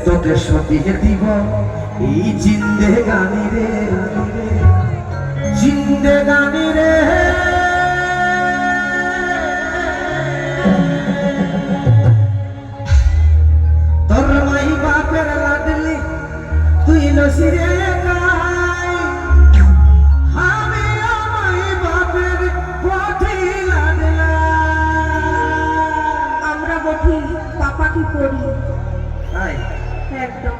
তোকে সপিয়ে দিব এই জিন্দেগানি রে, জিন্দেগানি রে। তোর মাই বাপের লাডলি তুই লসিরে গাই, আমি মাই বাপের পথি লাডলা। আমরা বটি পাপা কি করি তাই একদম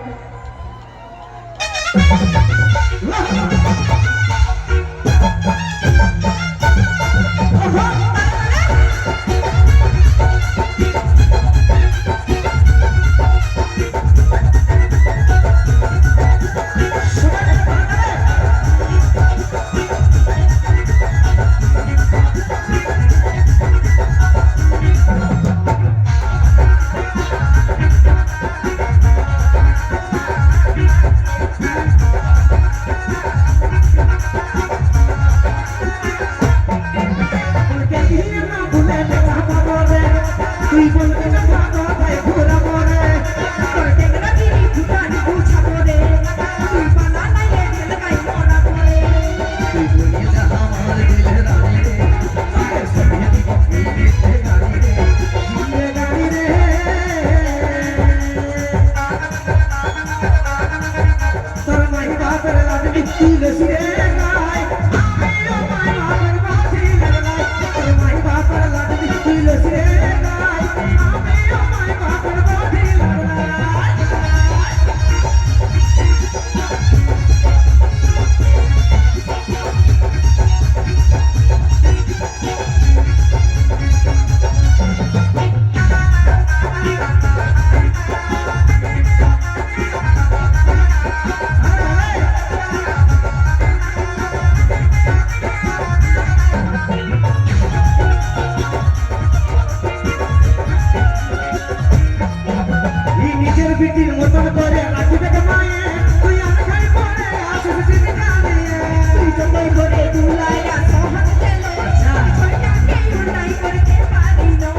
বিটির মতন করে রাখবে মায়ে, তুই আর খাই পরে আসিস জিন্দেগানি রে। তুই যতই করে দুলাইয়া সহজ গেলে ছয়টাকে উন্নয় করতে পারি না।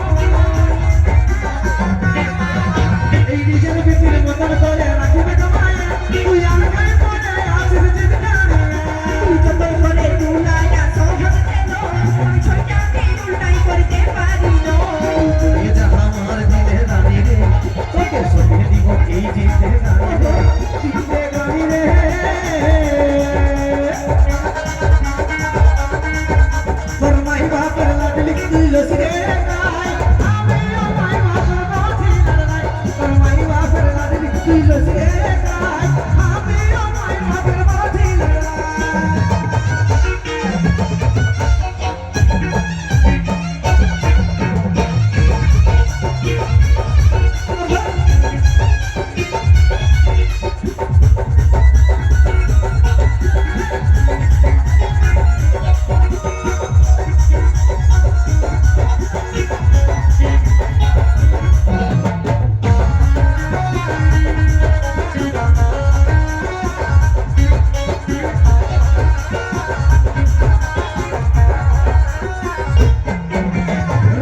এই নিজের বিটির মতন করে রাখবে মায়ে, তুই আর খাই পরে আসিস জিন্দেগানি রে। তুই যতই করে দুলাইয়া সহজ গেলে ছয়টাকে উন্নয় করতে পারি না। তুই যা আমার দিলে রানী রে, তোকে সপিয়ে দিব এই জিন্দেগানি রে, জিন্দেগানি রে। তোর মাই বাপের লাডলি তুই লসিরে গাই, আমি মাই বাপের পথি লাডলাই। তোর মাই বাপের লাডলি তুই লসিরে গাই, আমি মাই বাপের পথি লাডলাই।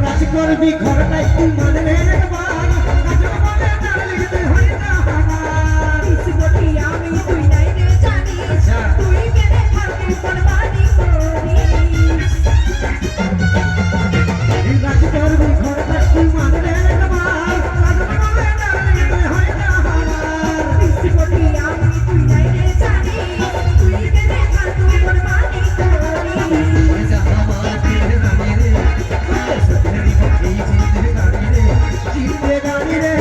রাজ করবি ঘর নাই তুই মনে রে বান, কাজ বলে ডালি তুই হই না হামার। পিস বটি আমি তুই নাই রে জানি, তুই কেনে থাকতে কোরবানি করিস। রাজ করবি ঘর নাই তুই মনে রে বান, কাজ বলে ডালি তুই হই না হামার। পিস বটি আমি তুই নাই রে জানি, তুই কেনে থাকতে কোরবানি করিস। তুই যা আমার দিলে রানী রে, তোকে সপিয়ে দিব এই জিন্দেগানি রে, জিন্দেগানি রে।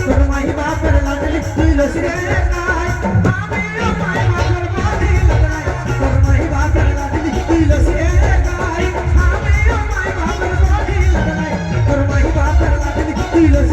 তোর মাই বাপের লাডলি তুই লসিরে গাই, আমি মাই বাপের পথি লাডলাই। তোর মাই বাপের লাডলি তুই লসিরে গাই, আমি মাই বাপের পথি লাডলাই। তোর মাই বাপের লাডলি তুই লসিরে